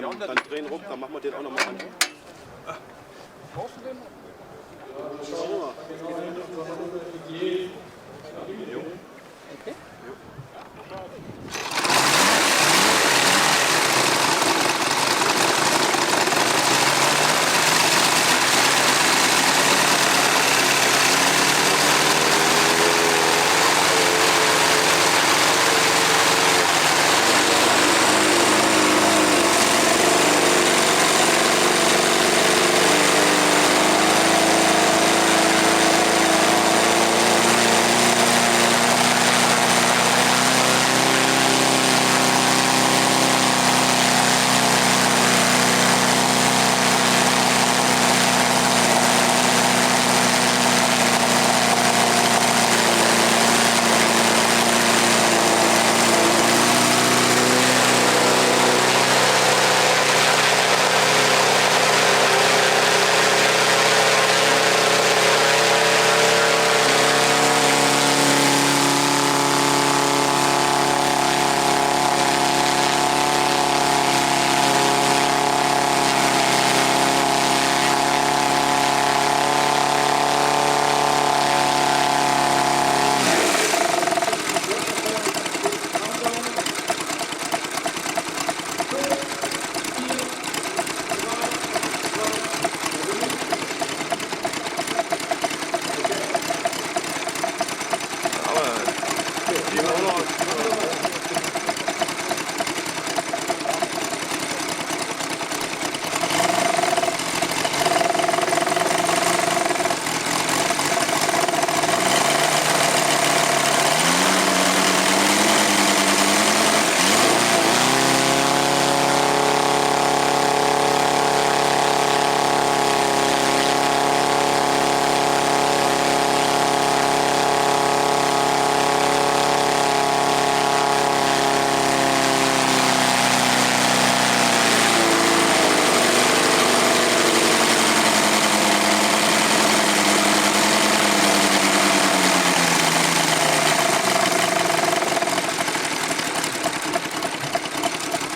dann drehen rum, dann machen wir den auch nochmal an. Brauchst du den? Schau mal. Okay.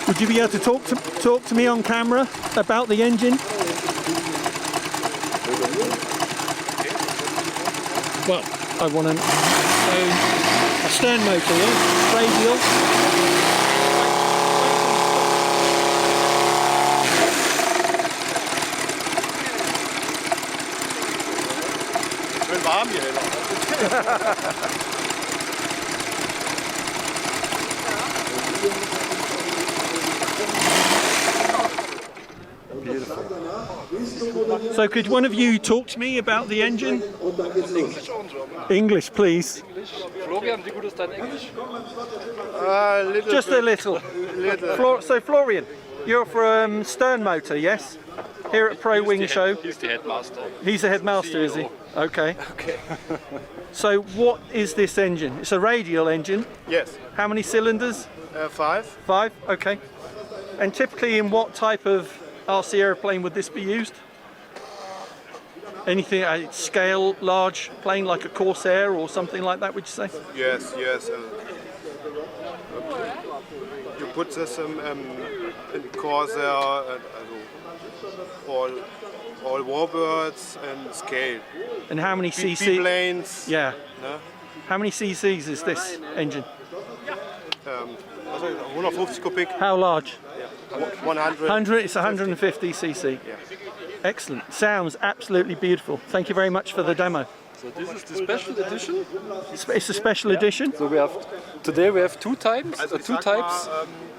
Would you be able to talk to me on camera about the engine? Well, I want a stern motor, yeah? Radial. Schön warm hier. So could one of you talk to me about the engine? English or German? English, please. English. Florian, wie gut ist dein Englisch? Just a little. So Florian, you're from Stern Motor, yes? Here at ProWing Show. He's the headmaster. He's the headmaster, is he? Okay. Okay. So what is this engine? It's a radial engine. Yes. How many cylinders? 5. 5, okay. And typically in what type of RC aeroplane would this be used? Anything, a scale, large plane like a Corsair or something like that, would you say? Yes, yes. You put this in Corsair, all warbirds and scale. And how many cc? Planes. Yeah. No? How many cc's is this engine? 150 kubik. How large? 100. 100. It's 150 cc. Yeah. Excellent. Sounds absolutely beautiful. Thank you very much for the demo. So this is the special edition. It's a special edition. So today we have two types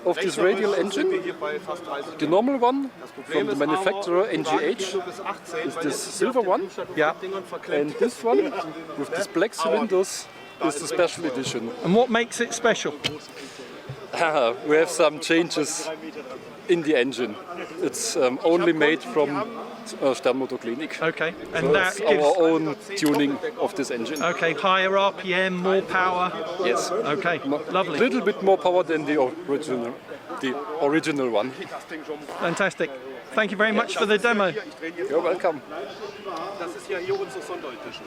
of this radial engine. The normal one from the manufacturer NGH is this silver one. Yeah. And this one with these black cylinders is the special edition. And what makes it special? We have some changes in the engine. It's only made from Sternmotor Klinik. Okay, and so that it's gives our own tuning of this engine. Okay, higher RPM, more power. Yes. Okay, lovely. A little bit more power than the original one. Fantastic. Thank you very much for the demo. You're welcome. Das ist ja hier unsere Sonderedition.